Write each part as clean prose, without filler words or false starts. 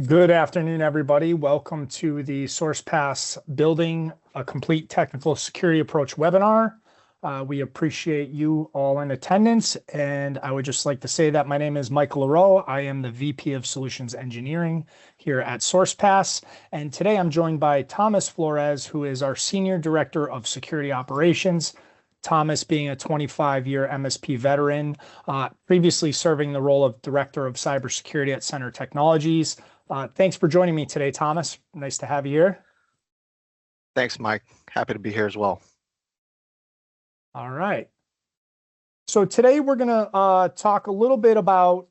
Good afternoon, everybody. Welcome to the Sourcepass Building a Complete Technical Security Approach webinar. We appreciate you all in attendance, and I would just like to say that my name is Michael LaRoe. I am the VP of Solutions Engineering here at Sourcepass, and today I'm joined by Thomas Flores, who is our Senior Director of Security Operations. Thomas being a 25-year MSP veteran, previously serving the role of Director of Cybersecurity at Center Technologies. Thanks for joining me today, Thomas. Nice to have you here. Thanks, Mike. Happy to be here as well. All right. So today we're going to talk a little bit about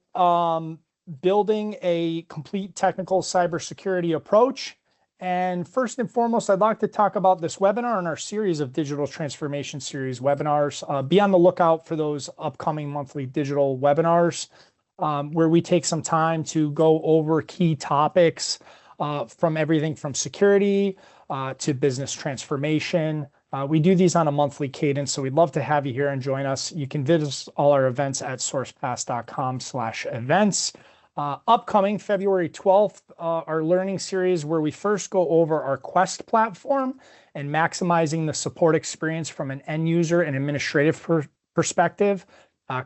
building a complete technical cybersecurity approach. And first and foremost, I'd like to talk about this webinar in our series of digital transformation series webinars. Be on the lookout for those upcoming monthly digital webinars where we take some time to go over key topics from everything from security to business transformation. We do these on a monthly cadence, so we'd love to have you here and join us. You can visit all our events at sourcepass.com/events. Upcoming February 12th, our learning series where we first go over our Quest platform and maximizing the support experience from an end user and administrative perspective.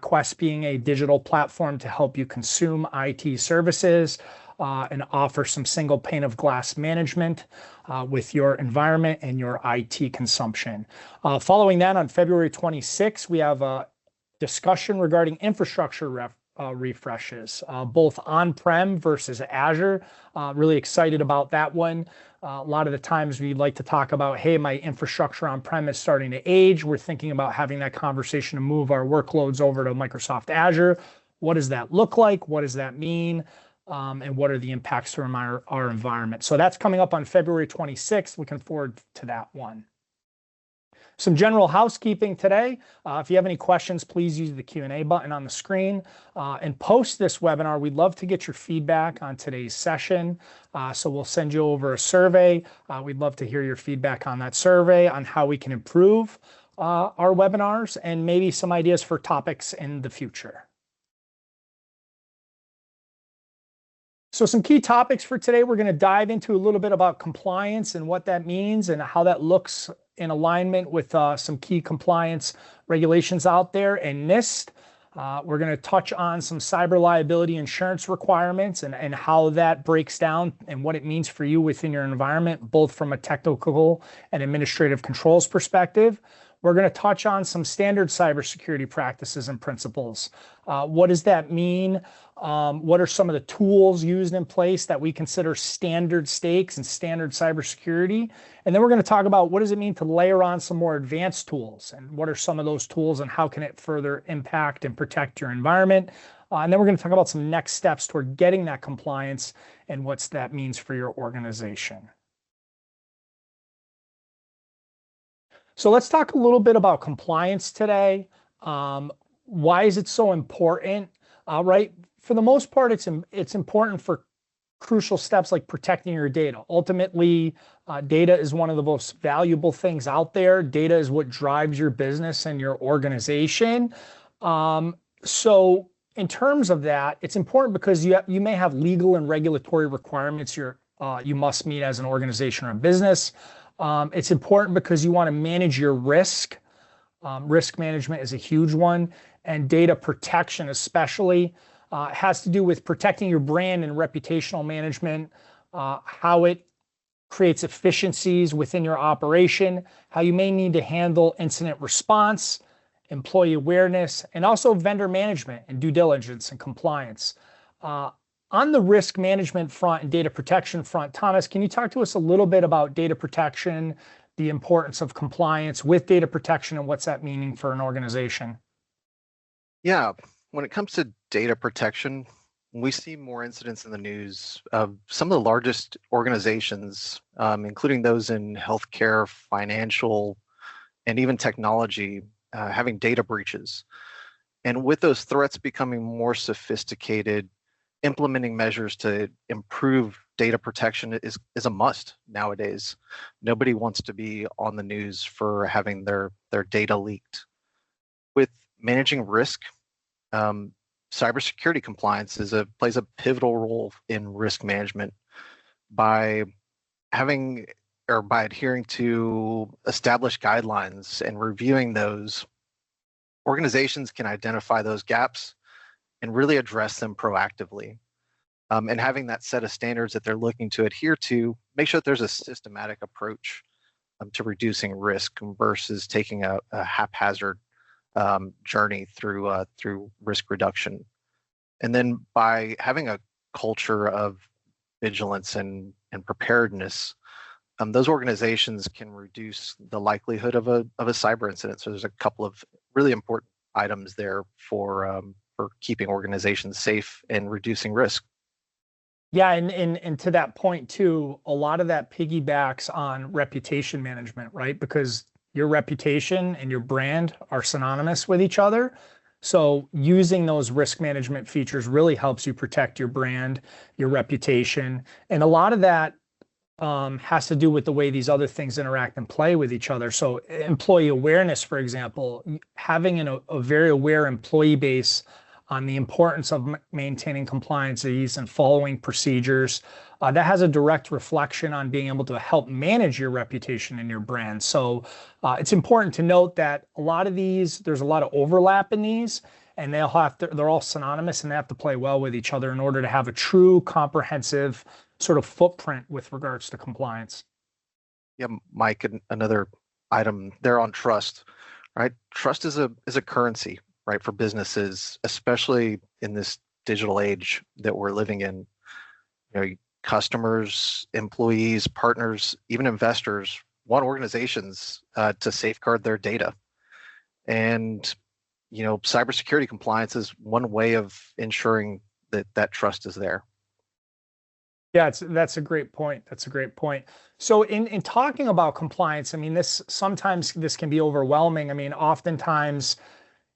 Quest being a digital platform to help you consume IT services and offer some single pane of glass management with your environment and your IT consumption. Following that, on February 26th, we have a discussion regarding infrastructure refreshes, both on-prem versus Azure. Really excited about that one. A lot of the times we like to talk about, hey, my infrastructure on-prem is starting to age. We're thinking about having that conversation to move our workloads over to Microsoft Azure. What does that look like? What does that mean? And what are the impacts to our environment? So that's coming up on February 26th. Looking forward to that one. Some general housekeeping today. If you have any questions, please use the Q&A button on the screen. And post this webinar, we'd love to get your feedback on today's session. So we'll send you over a survey. We'd love to hear your feedback on that survey on how we can improve our webinars and maybe some ideas for topics in the future. So some key topics for today, we're going to dive into a little bit about compliance and what that means and how that looks in alignment with some key compliance regulations out there and NIST. We're going to touch on some cyber liability insurance requirements and how that breaks down and what it means for you within your environment, both from a technical and administrative controls perspective. We're going to touch on some standard cybersecurity practices and principles. What does that mean? What are some of the tools used in place that we consider standard stakes and standard cybersecurity? And then we're going to talk about what does it mean to layer on some more advanced tools and what are some of those tools and how can it further impact and protect your environment? And then we're going to talk about some next steps toward getting that compliance and what that means for your organization. So let's talk a little bit about compliance today. Why is it so important? Right. For the most part, it's important for crucial steps like protecting your data. Ultimately, data is one of the most valuable things out there. Data is what drives your business and your organization. So in terms of that, it's important because you may have legal and regulatory requirements you must meet as an organization or a business. It's important because you want to manage your risk. Risk management is a huge one, and data protection especially has to do with protecting your brand and reputational management, how it creates efficiencies within your operation, how you may need to handle incident response, employee awareness, and also vendor management and due diligence and compliance. On the risk management front and data protection front, Thomas, can you talk to us a little bit about data protection, the importance of compliance with data protection, and what's that meaning for an organization? Yeah, when it comes to data protection, we see more incidents in the news of some of the largest organizations, including those in healthcare, financial, and even technology, having data breaches. And with those threats becoming more sophisticated, implementing measures to improve data protection is a must nowadays. Nobody wants to be on the news for having their data leaked. With managing risk, cybersecurity compliance plays a pivotal role in risk management by having or by adhering to established guidelines and reviewing those. Organizations can identify those gaps and really address them proactively. And having that set of standards that they're looking to adhere to, make sure that there's a systematic approach to reducing risk versus taking a haphazard journey through risk reduction. And then by having a culture of vigilance and preparedness, those organizations can reduce the likelihood of a cyber incident. So there's a couple of really important items there for keeping organizations safe and reducing risk. Yeah, and to that point too, a lot of that piggybacks on reputation management, right? Because your reputation and your brand are synonymous with each other. So using those risk management features really helps you protect your brand, your reputation. And a lot of that has to do with the way these other things interact and play with each other. So employee awareness, for example, having a very aware employee base on the importance of maintaining compliances and following procedures, that has a direct reflection on being able to help manage your reputation and your brand. So it's important to note that a lot of these, there's a lot of overlap in these, and they're all synonymous, and they have to play well with each other in order to have a true comprehensive sort of footprint with regards to compliance. Yeah, Mike, another item there on trust, right? Trust is a currency, right, for businesses, especially in this digital age that we're living in. You know, customers, employees, partners, even investors want organizations to safeguard their data. And, you know, cybersecurity compliance is one way of ensuring that trust is there. Yeah, that's a great point. That's a great point. So in talking about compliance, I mean, sometimes this can be overwhelming. I mean, oftentimes,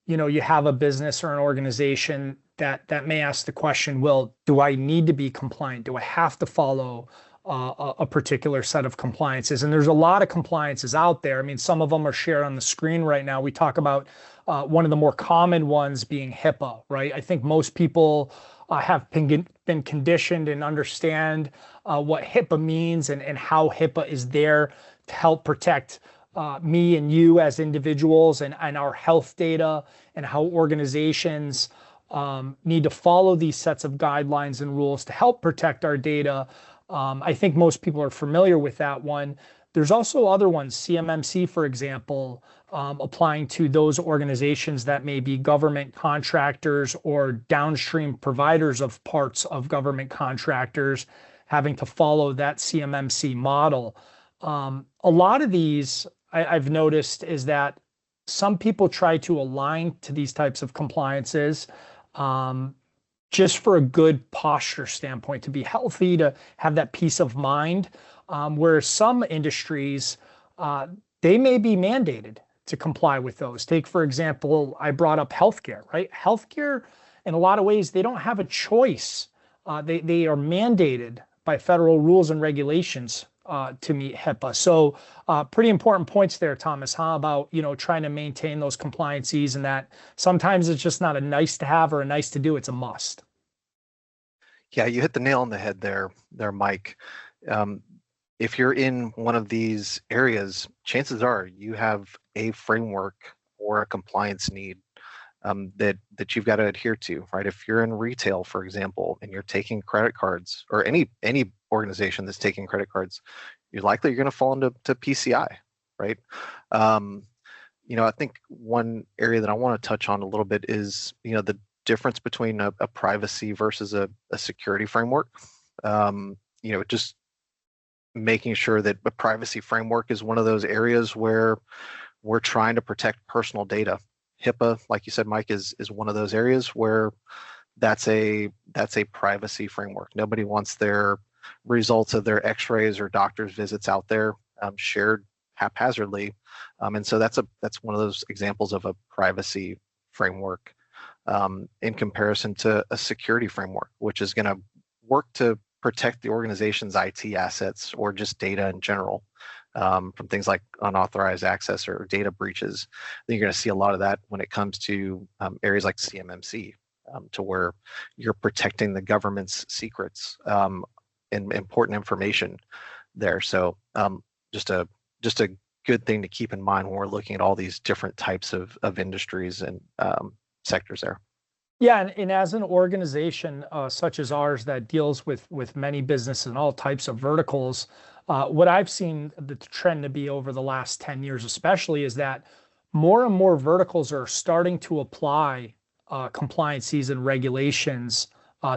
you know, you have a business or an organization that may ask the question, well, do I need to be compliant? Do I have to follow a particular set of compliances? And there's a lot of compliances out there. I mean, some of them are shared on the screen right now. We talk about one of the more common ones being HIPAA, right? I think most people have been conditioned and understand what HIPAA means and how HIPAA is there to help protect me and you as individuals and our health data, and how organizations need to follow these sets of guidelines and rules to help protect our data. I think most people are familiar with that one. There's also other ones, CMMC, for example, applying to those organizations that may be government contractors or downstream providers of parts of government contractors, having to follow that CMMC model. A lot of these I've noticed is that some people try to align to these types of compliances just for a good posture standpoint, to be healthy, to have that peace of mind. Whereas some industries, they may be mandated to comply with those. Take, for example, I brought up healthcare, right? Healthcare, in a lot of ways, they don't have a choice. They are mandated by federal rules and regulations to meet HIPAA. So pretty important points there, Thomas, huh? About, you know, trying to maintain those compliances, and that sometimes it's just not a nice to have or a nice to do, it's a must. Yeah, you hit the nail on the head there, Mike. If you're in one of these areas, chances are you have a framework or a compliance need that you've got to adhere to, right? If you're in retail, for example, and you're taking credit cards, or any organization that's taking credit cards, you're going to fall into PCI, right? You know, I think one area that I want to touch on a little bit is, you know, the difference between a privacy versus a security framework. You know, just making sure that a privacy framework is one of those areas where we're trying to protect personal data. HIPAA, like you said, Mike, is one of those areas where that's a privacy framework. Nobody wants their results of their X-rays or doctor's visits out there shared haphazardly, and so that's one of those examples of a privacy framework in comparison to a security framework, which is going to work to protect the organization's IT assets or just data in general from things like unauthorized access or data breaches. I think you're going to see a lot of that when it comes to areas like CMMC, to where you're protecting the government's secrets and important information there. So just a good thing to keep in mind when we're looking at all these different types of industries and sectors there. Yeah, and as an organization such as ours that deals with many businesses and all types of verticals, what I've seen the trend to be over the last 10 years especially is that more and more verticals are starting to apply compliances and regulations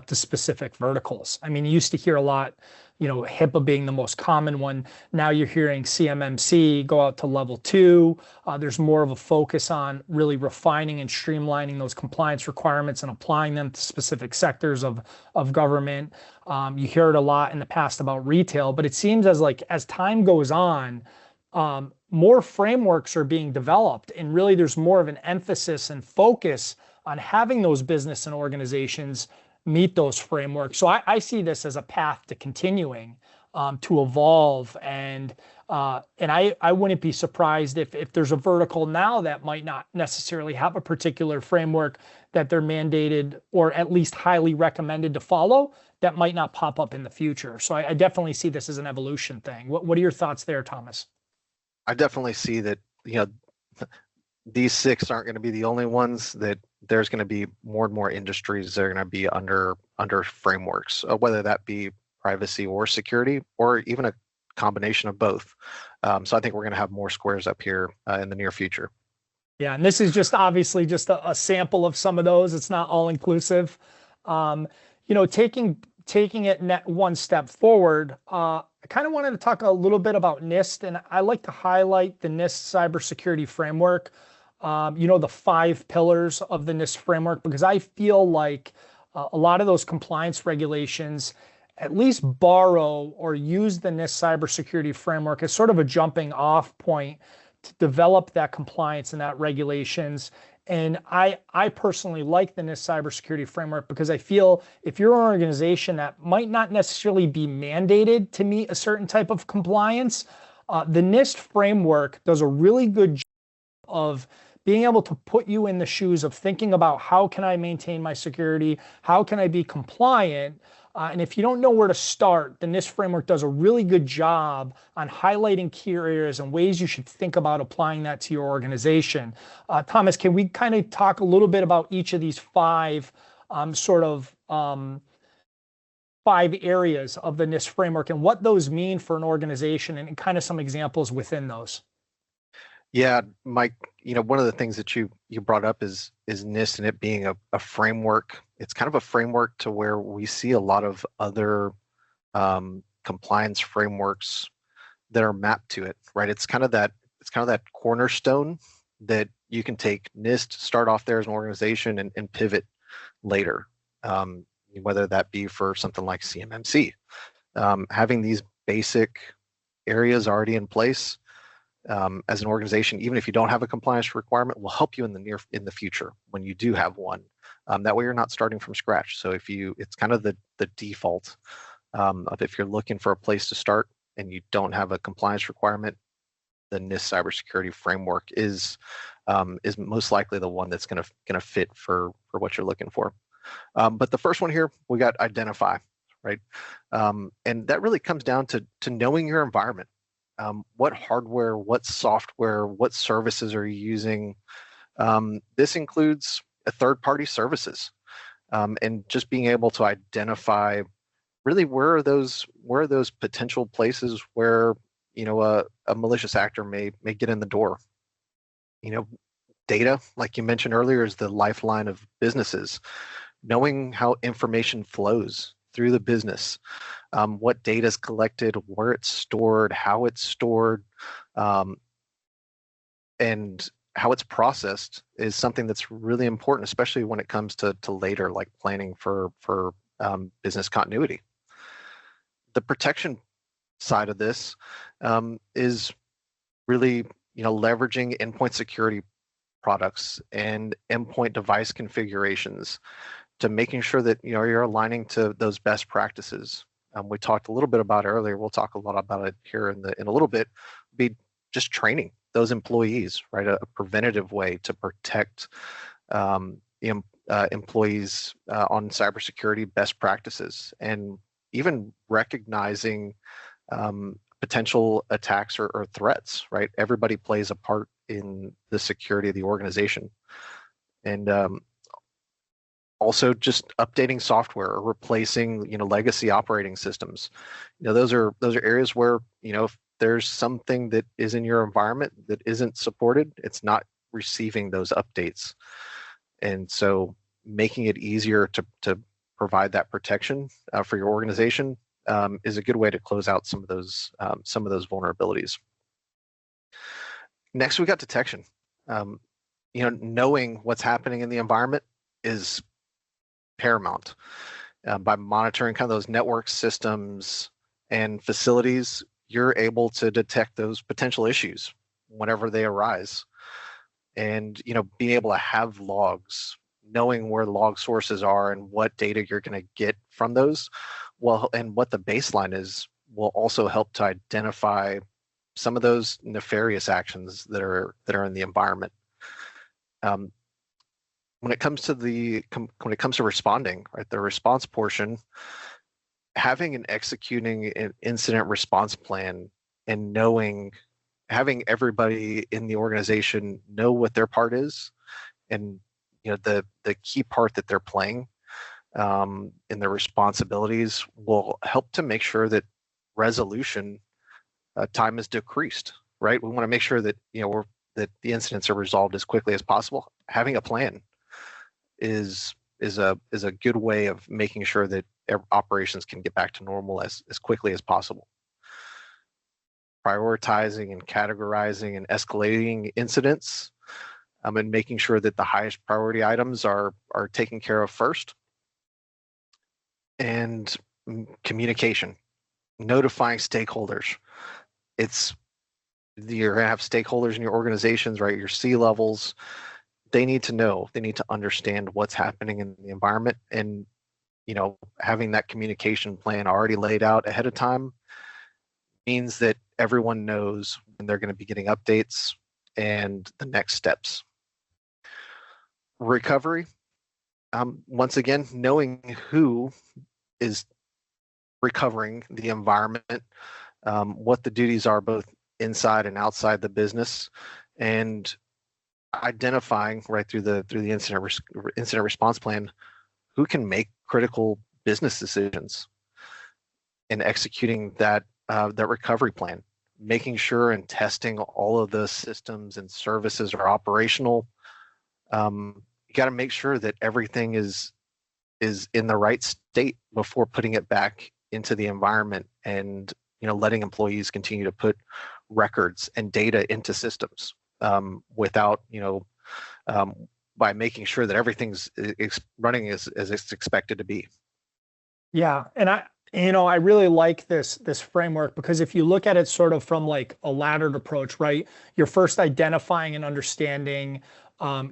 to specific verticals. I mean, you used to hear a lot, HIPAA being the most common one. Now you're hearing CMMC go out to level 2. There's more of a focus on really refining and streamlining those compliance requirements and applying them to specific sectors of government. You hear it a lot in the past about retail, but it seems as time goes on, more frameworks are being developed, and really there's more of an emphasis and focus on having those business and organizations meet those frameworks. So I see this as a path to continuing to evolve, and I wouldn't be surprised if there's a vertical now that might not necessarily have a particular framework that they're mandated or at least highly recommended to follow that might not pop up in the future. So I definitely see this as an evolution thing. What are your thoughts there, Thomas? I definitely see that, these 6 aren't going to be the only ones, that there's going to be more and more industries that are going to be under frameworks, whether that be privacy or security, or even a combination of both. So I think we're going to have more squares up here in the near future. Yeah, and this is just obviously just a sample of some of those. It's not all inclusive. Taking it one step forward, I kind of wanted to talk a little bit about NIST, and I like to highlight the NIST cybersecurity framework. The 5 pillars of the NIST framework, because I feel like a lot of those compliance regulations at least borrow or use the NIST cybersecurity framework as sort of a jumping off point to develop that compliance and that regulations. And I personally like the NIST cybersecurity framework because I feel if you're an organization that might not necessarily be mandated to meet a certain type of compliance, the NIST framework does a really good job of being able to put you in the shoes of thinking about how can I maintain my security, how can I be compliant, and if you don't know where to start, the NIST framework does a really good job on highlighting key areas and ways you should think about applying that to your organization. Thomas, can we kind of talk a little bit about each of these 5 5 areas of the NIST framework and what those mean for an organization and kind of some examples within those? Yeah, Mike, one of the things that you brought up is NIST and it being a framework. It's kind of a framework to where we see a lot of other compliance frameworks that are mapped to it, right? It's kind of that cornerstone that you can take NIST, start off there as an organization and pivot later, whether that be for something like CMMC. Having these basic areas already in place as an organization, even if you don't have a compliance requirement, will help you in the future when you do have one. That way you're not starting from scratch. So it's kind of the default of if you're looking for a place to start and you don't have a compliance requirement, the NIST cybersecurity framework is most likely the one that's going to fit for what you're looking for. But the first one here, we got identify, right? And that really comes down to knowing your environment. What hardware, what software, what services are you using? This includes third-party services, and just being able to identify really where are those potential places where a malicious actor may get in the door. Data, like you mentioned earlier, is the lifeline of businesses. Knowing how information flows through the business, what data is collected, where it's stored, how it's stored, and how it's processed is something that's really important, especially when it comes to later, like planning for business continuity. The protection side of this is really leveraging endpoint security products and endpoint device configurations to making sure that you're aligning to those best practices. We talked a little bit about it earlier. We'll talk a lot about it here in a little bit. Be just training those employees, right? A preventative way to protect employees on cybersecurity best practices, and even recognizing potential attacks or threats, right? Everybody plays a part in the security of the organization. And also just updating software or replacing, legacy operating systems. Those are areas where, if there's something that is in your environment that isn't supported, it's not receiving those updates. And so making it easier to provide that protection for your organization is a good way to close out some of those vulnerabilities. Next, we got detection. Knowing what's happening in the environment is paramount. By monitoring kind of those network systems and facilities, you're able to detect those potential issues whenever they arise. And being able to have logs, knowing where the log sources are and what data you're going to get from those, and what the baseline is, will also help to identify some of those nefarious actions that are in the environment. When it comes to responding, right, the response portion, having and executing an incident response plan and having everybody in the organization know what their part is, and the key part that they're playing in their responsibilities will help to make sure that resolution time is decreased. Right, we want to make sure that that the incidents are resolved as quickly as possible. Having a plan is a good way of making sure that operations can get back to normal as quickly as possible. Prioritizing and categorizing and escalating incidents, and making sure that the highest priority items are taken care of first. And communication, notifying stakeholders. You're going to have stakeholders in your organizations, right? Your C-levels. They need to know, they need to understand what's happening in the environment, and having that communication plan already laid out ahead of time means that everyone knows when they're going to be getting updates and the next steps. Recovery, once again, knowing who is recovering the environment, what the duties are both inside and outside the business, and identifying right through the incident response plan who can make critical business decisions, and executing that recovery plan, making sure and testing all of the systems and services are operational. You got to make sure that everything is in the right state before putting it back into the environment, and letting employees continue to put records and data into systems without by making sure that everything's running as it's expected to be. Yeah, and I really like this framework, because if you look at it sort of from like a laddered approach, right? You're first identifying and understanding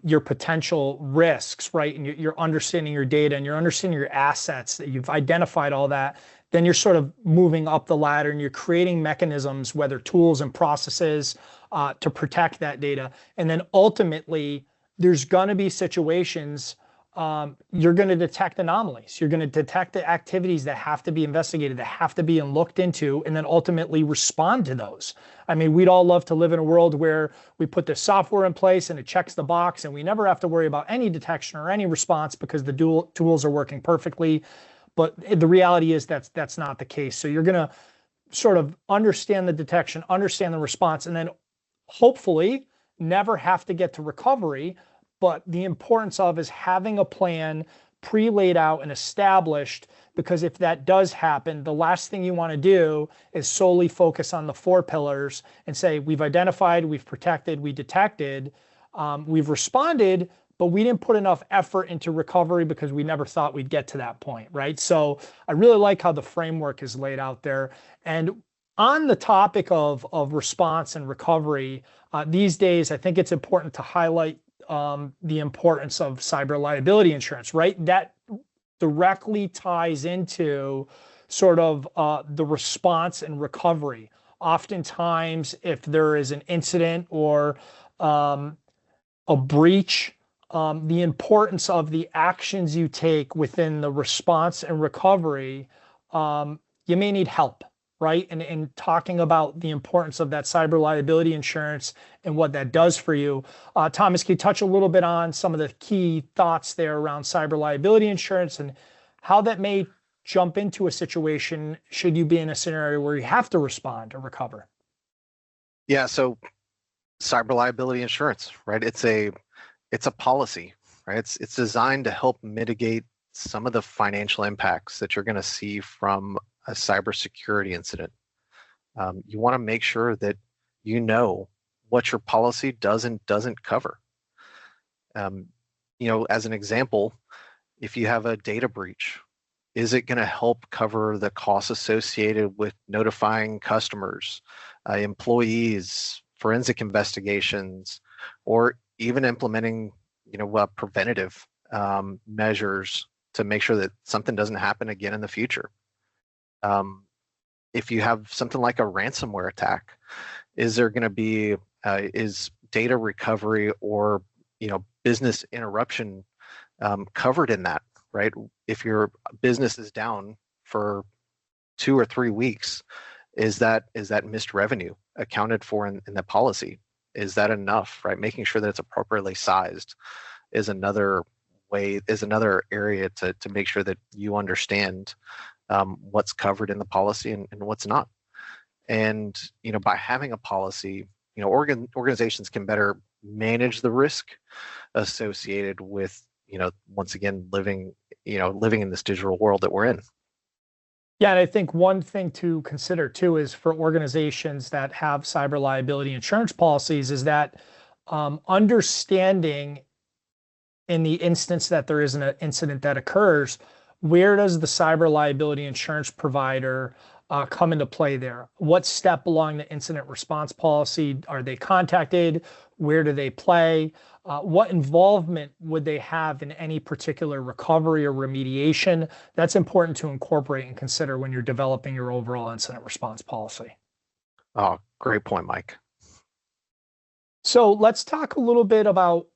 your potential risks, right? And you're understanding your data, and you're understanding your assets, that you've identified all that. Then you're sort of moving up the ladder, and you're creating mechanisms, whether tools and processes, to protect that data. And then ultimately, there's going to be situations you're going to detect anomalies. You're going to detect the activities that have to be investigated, that have to be looked into, and then ultimately respond to those. I mean, we'd all love to live in a world where we put the software in place and it checks the box, and we never have to worry about any detection or any response because the tools are working perfectly. But the reality is that's not the case. So you're going to sort of understand the detection, understand the response, and then hopefully never have to get to recovery. But the importance of is having a plan pre-laid out and established, because if that does happen, the last thing you want to do is solely focus on the 4 pillars and say, we've identified, we've protected, we detected, we've responded, but we didn't put enough effort into recovery because we never thought we'd get to that point, right? So I really like how the framework is laid out there. And on the topic of response and recovery, these days, I think it's important to highlight the importance of cyber liability insurance, right? That directly ties into sort of the response and recovery. Oftentimes, if there is an incident or a breach the importance of the actions you take within the response and recovery, you may need help, right? And talking about the importance of that cyber liability insurance and what that does for you. Thomas, can you touch a little bit on some of the key thoughts there around cyber liability insurance and how that may jump into a situation should you be in a scenario where you have to respond or recover? Yeah, so cyber liability insurance, right? It's a policy, right? It's designed to help mitigate some of the financial impacts that you're going to see from a cybersecurity incident. You want to make sure that you know what your policy does and doesn't cover. As an example, if you have a data breach, is it going to help cover the costs associated with notifying customers, employees, forensic investigations, or even implementing, preventative measures to make sure that something doesn't happen again in the future? If you have something like a ransomware attack, is there going to be is data recovery or business interruption covered in that? Right? If your business is down for 2 or 3 weeks, is that missed revenue accounted for in the policy? Is that enough? Right? Making sure that it's appropriately sized is another area to make sure that you understand what's covered in the policy and what's not. And by having a policy, organizations can better manage the risk associated with once again living in this digital world that we're in. Yeah, and I think one thing to consider too is for organizations that have cyber liability insurance policies is that understanding in the instance that there is an incident that occurs, where does the cyber liability insurance provider come into play there? What step along the incident response policy are they contacted? Where do they play? What involvement would they have in any particular recovery or remediation? That's important to incorporate and consider when you're developing your overall incident response policy. Oh, great point, Mike. So let's talk a little bit about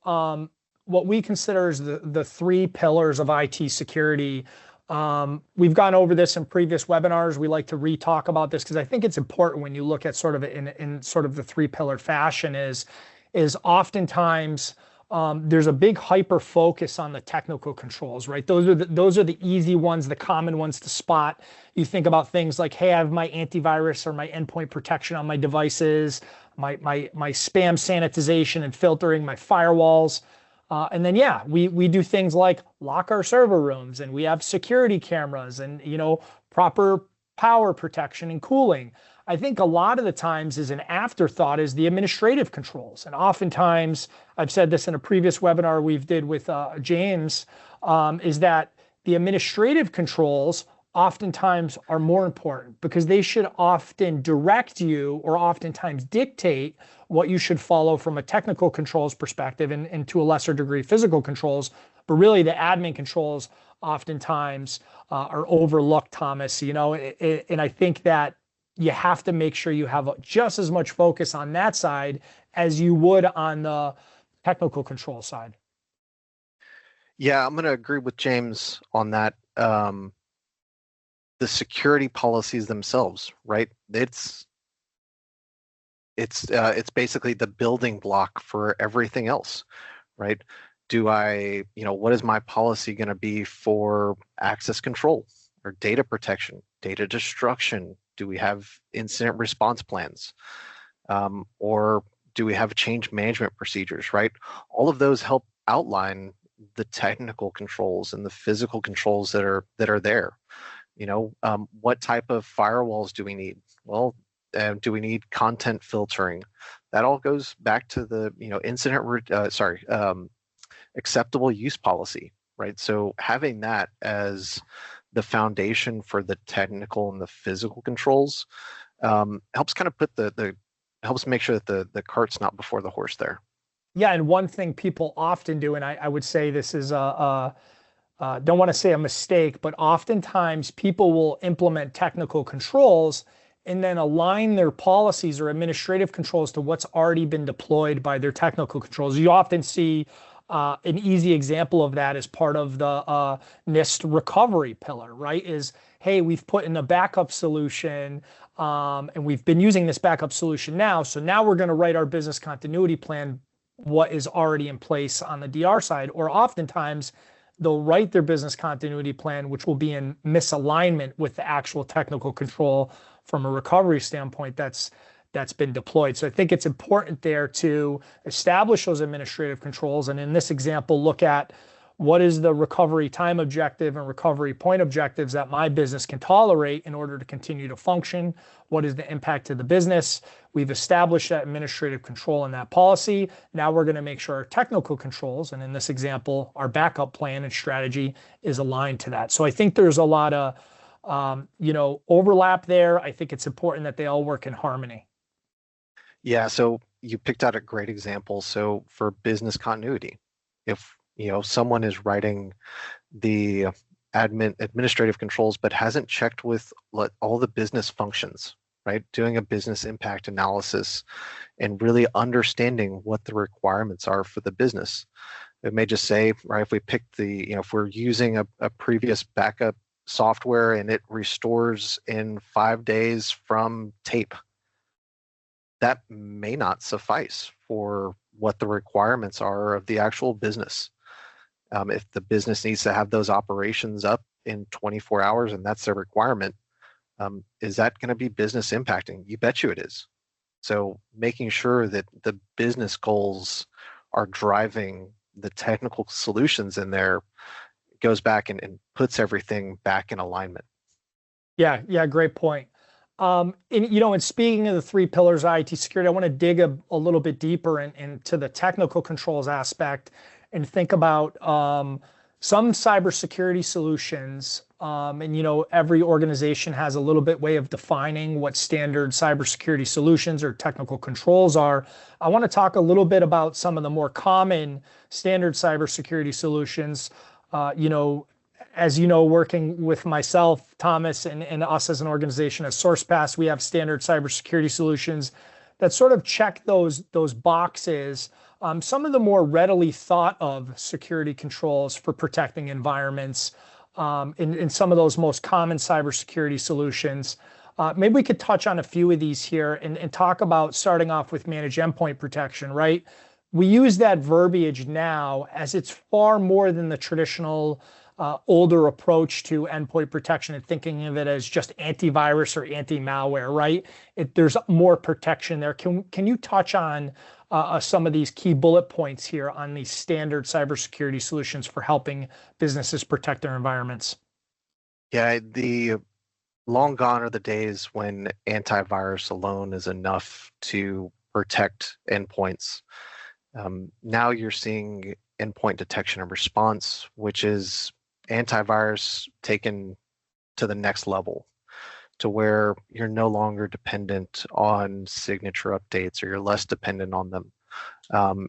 what we consider as the 3 pillars of IT security. We've gone over this in previous webinars. We like to re-talk about this because I think it's important when you look at sort of in sort of the 3-pillar fashion is oftentimes there's a big hyper focus on the technical controls, right? Those are the easy ones, the common ones to spot. You think about things like, hey, I have my antivirus or my endpoint protection on my devices, my spam sanitization and filtering, my firewalls. And then, yeah, we do things like lock our server rooms, and we have security cameras and, proper power protection and cooling. I think a lot of the times is an afterthought is the administrative controls. And oftentimes, I've said this in a previous webinar we did with James, is that the administrative controls oftentimes are more important because they should often direct you or oftentimes dictate what you should follow from a technical controls perspective and to a lesser degree physical controls. But really the admin controls oftentimes are overlooked, Thomas, and I think that you have to make sure you have just as much focus on that side as you would on the technical control side. Yeah, I'm going to agree with James on that. The security policies themselves, right? It's basically the building block for everything else, right? What is my policy going to be for access control or data protection, data destruction? Do we have incident response plans? Or do we have change management procedures, right? All of those help outline the technical controls and the physical controls that are there. What type of firewalls do we need? Well, do we need content filtering? That all goes back to the acceptable use policy, right? So having that as the foundation for the technical and the physical controls helps kind of helps make sure that the cart's not before the horse there. Yeah, and one thing people often do, and I would say this is don't want to say a mistake, but oftentimes people will implement technical controls and then align their policies or administrative controls to what's already been deployed by their technical controls. You often see An easy example of that is part of the NIST recovery pillar, right? Is, hey, we've put in a backup solution, and we've been using this backup solution now. So now we're going to write our business continuity plan, what is already in place on the DR side. Or oftentimes they'll write their business continuity plan, which will be in misalignment with the actual technical control from a recovery standpoint that's been deployed. So I think it's important there to establish those administrative controls. And in this example, look at what is the recovery time objective and recovery point objectives that my business can tolerate in order to continue to function? What is the impact to the business? We've established that administrative control in that policy. Now we're going to make sure our technical controls, and in this example, our backup plan and strategy is aligned to that. So I think there's a lot of overlap there. I think it's important that they all work in harmony. Yeah, so you picked out a great example. So for business continuity, if someone is writing the administrative controls but hasn't checked with all the business functions, right? Doing a business impact analysis and really understanding what the requirements are for the business. It may just say, right, if we pick if we're using a previous backup software and it restores in 5 days from tape, that may not suffice for what the requirements are of the actual business. If the business needs to have those operations up in 24 hours and that's their requirement, is that going to be business impacting? You bet you it is. So making sure that the business goals are driving the technical solutions in there goes back and puts everything back in alignment. Yeah, great point. And speaking of the three pillars of IT security, I want to dig a little bit deeper into the technical controls aspect and think about some cybersecurity solutions. And every organization has a little bit way of defining what standard cybersecurity solutions or technical controls are. I want to talk a little bit about some of the more common standard cybersecurity solutions. As you know, working with myself, Thomas, and us as an organization at Sourcepass, we have standard cybersecurity solutions that sort of check those boxes. Some of the more readily thought of security controls for protecting environments in some of those most common cybersecurity solutions. Maybe we could touch on a few of these here and talk about starting off with managed endpoint protection, right? We use that verbiage now as it's far more than the traditional older approach to endpoint protection and thinking of it as just antivirus or anti-malware, right? There's more protection there. Can you touch on some of these key bullet points here on these standard cybersecurity solutions for helping businesses protect their environments? Yeah, the long gone are the days when antivirus alone is enough to protect endpoints. Now you're seeing endpoint detection and response, which is antivirus taken to the next level, to where you're no longer dependent on signature updates, or you're less dependent on them,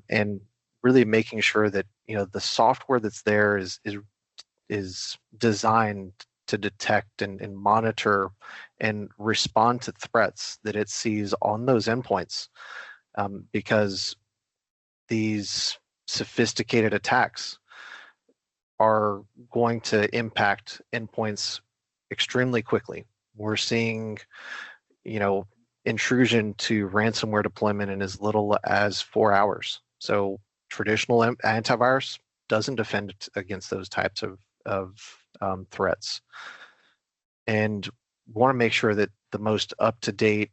and really making sure that the software that's there is designed to detect and monitor and respond to threats that it sees on those endpoints, because these sophisticated attacks are going to impact endpoints extremely quickly. We're seeing, intrusion to ransomware deployment in as little as 4 hours. So traditional antivirus doesn't defend against those types of threats. And want to make sure that the most up-to-date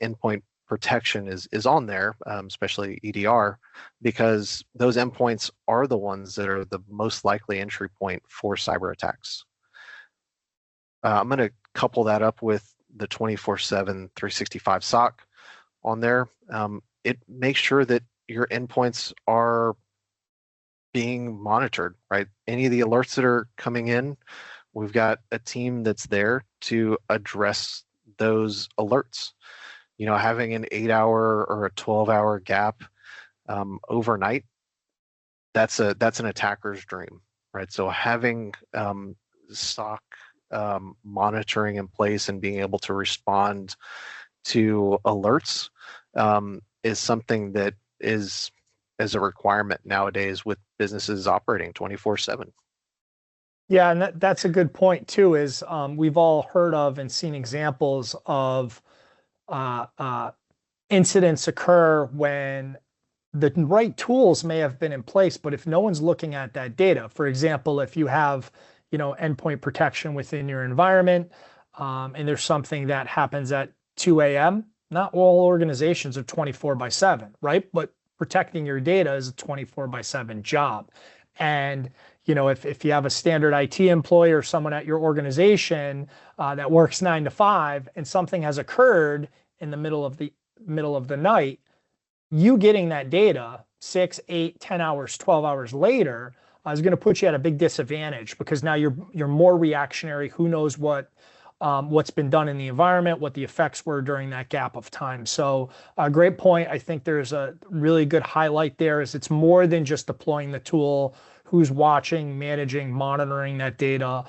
endpoint protection is on there, especially EDR, because those endpoints are the ones that are the most likely entry point for cyber attacks. I'm going to couple that up with the 24/7 365 SOC on there. It makes sure that your endpoints are being monitored, right? Any of the alerts that are coming in, we've got a team that's there to address those alerts. Having an 8-hour or a 12-hour gap overnight, that's an attacker's dream, right? So having SOC monitoring in place and being able to respond to alerts is something that is as a requirement nowadays with businesses operating 24/7. Yeah, and that's a good point too. Is we've all heard of and seen examples of uh, uh, incidents occur when the right tools may have been in place, but if no one's looking at that data, for example, if you have, endpoint protection within your environment, and there's something that happens at 2 a.m., not all organizations are 24/7, right? But protecting your data is a 24/7 job. And if you have a standard IT employee or someone at your organization that works 9 to 5, and something has occurred in the middle of the night, you getting that data 6, 8, 10 hours, 12 hours later is going to put you at a big disadvantage, because now you're more reactionary. Who knows what's been done in the environment, what the effects were during that gap of time. So a great point. I think there's a really good highlight there. Is it's more than just deploying the tool. Who's watching, managing, monitoring that data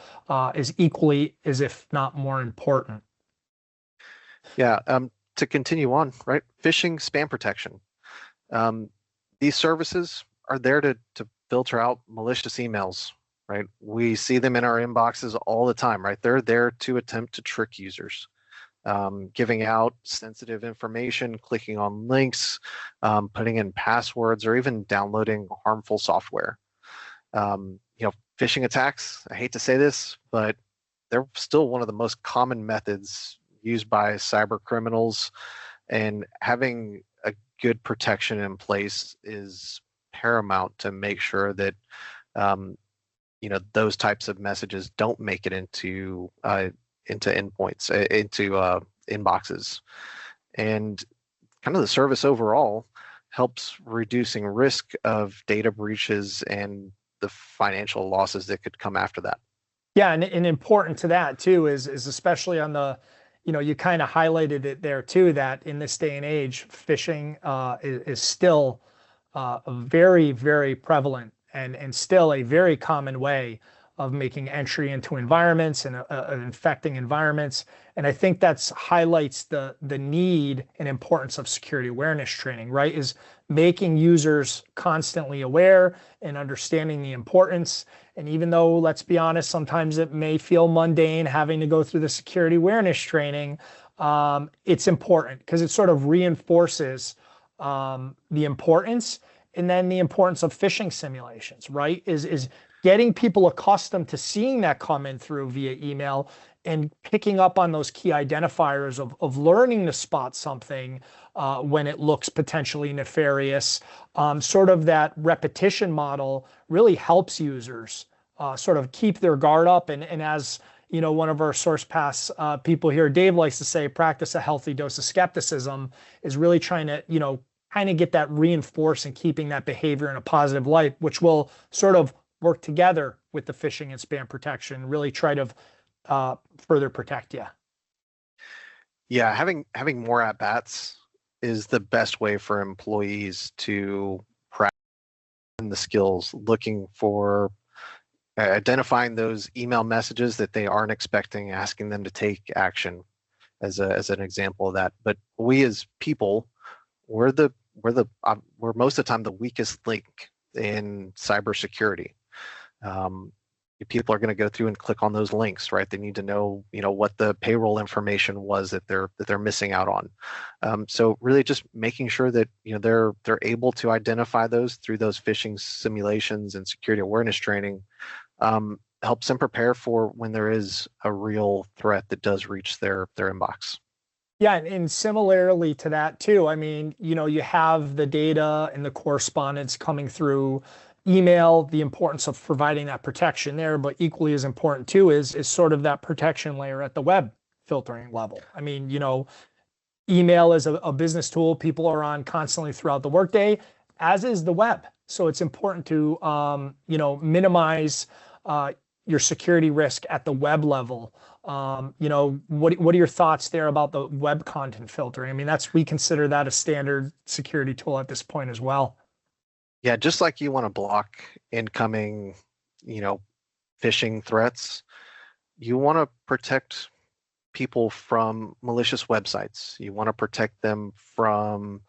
is equally, as if not more important. Yeah. To continue on, right? Phishing, spam protection. These services are there to filter out malicious emails, right? We see them in our inboxes all the time, right? They're there to attempt to trick users, giving out sensitive information, clicking on links, putting in passwords, or even downloading harmful software. Phishing attacks, I hate to say this, but they're still one of the most common methods used by cyber criminals, and having a good protection in place is paramount to make sure that those types of messages don't make it into endpoints, into inboxes. And kind of the service overall helps reducing risk of data breaches and the financial losses that could come after that. Yeah, and important to that too is especially on the, you kind of highlighted it there too, that in this day and age, phishing is still very, very prevalent, and still a very common way of making entry into environments and infecting environments. And I think that's highlights the need and importance of security awareness training, right? Is making users constantly aware and understanding the importance. And even though, let's be honest, sometimes it may feel mundane having to go through the security awareness training, it's important because it sort of reinforces the importance. And then the importance of phishing simulations, right? Is getting people accustomed to seeing that come in through via email, and picking up on those key identifiers of learning to spot something when it looks potentially nefarious. Sort of that repetition model really helps users sort of keep their guard up. And as one of our Sourcepass people here, Dave, likes to say, practice a healthy dose of skepticism, is really trying to, kind of get that reinforced and keeping that behavior in a positive light, which will sort of work together with the phishing and spam protection, really try to further protect you. Yeah, having more at bats is the best way for employees to practice the skills, looking for identifying those email messages that they aren't expecting, asking them to take action as an example of that. But we as people, we're most of the time the weakest link in cybersecurity. People are going to go through and click on those links, right? They need to know, what the payroll information was that they're missing out on. So really, just making sure that they're able to identify those through those phishing simulations and security awareness training helps them prepare for when there is a real threat that does reach their inbox. Yeah, and similarly to that too, I mean, you have the data and the correspondence coming through email, the importance of providing that protection there, but equally as important too is sort of that protection layer at the web filtering level. I mean, email is a business tool people are on constantly throughout the workday, as is the web. So it's important to, minimize your security risk at the web level. What are your thoughts there about the web content filtering? I mean, we consider that a standard security tool at this point as well. Yeah, just like you want to block incoming, phishing threats, you want to protect people from malicious websites. You want to protect them from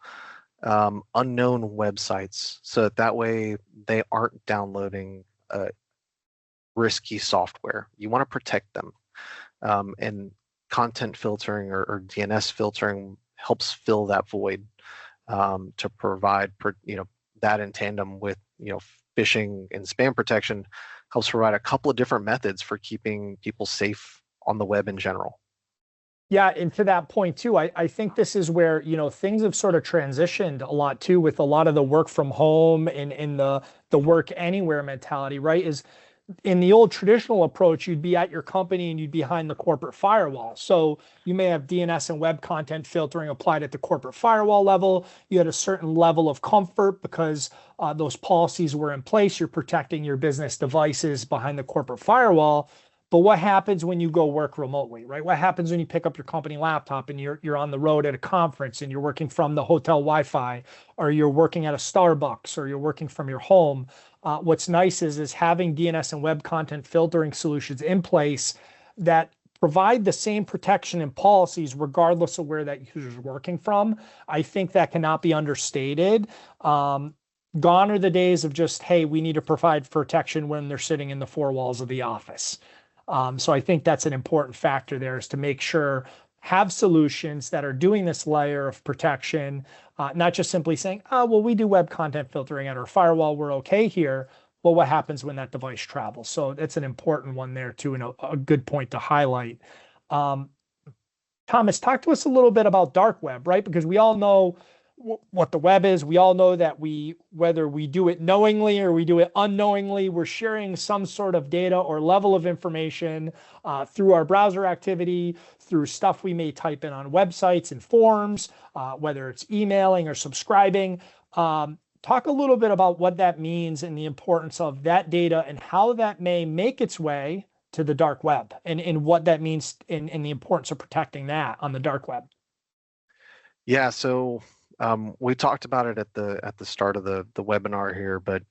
unknown websites, so that way they aren't downloading risky software. You want to protect them, and content filtering or DNS filtering helps fill that void, to provide, that in tandem with phishing and spam protection helps provide a couple of different methods for keeping people safe on the web in general. Yeah, and to that point too, I think this is where, things have sort of transitioned a lot too, with a lot of the work from home and in the work anywhere mentality, right? Is in the old traditional approach, you'd be at your company and you'd be behind the corporate firewall. So you may have DNS and web content filtering applied at the corporate firewall level. You had a certain level of comfort because those policies were in place. You're protecting your business devices behind the corporate firewall. But what happens when you go work remotely, right? What happens when you pick up your company laptop and you're on the road at a conference and you're working from the hotel Wi-Fi, or you're working at a Starbucks, or you're working from your home? What's nice is having DNS and web content filtering solutions in place that provide the same protection and policies regardless of where that user is working from. I think that cannot be understated. Gone are the days of just, hey, we need to provide protection when they're sitting in the four walls of the office. So I think that's an important factor there, is to make sure have solutions that are doing this layer of protection, not just simply saying, oh, well, we do web content filtering at our firewall, we're okay here. Well, what happens when that device travels? So that's an important one there too, and a good point to highlight. Thomas, talk to us a little bit about dark web, right? Because we all know what the web is. We all know that whether we do it knowingly or we do it unknowingly, we're sharing some sort of data or level of information through our browser activity, through stuff we may type in on websites and forums, whether it's emailing or subscribing. Talk a little bit about what that means and the importance of that data and how that may make its way to the dark web, and what that means in the importance of protecting that on the dark web. Yeah, so we talked about it at the start of the webinar here, but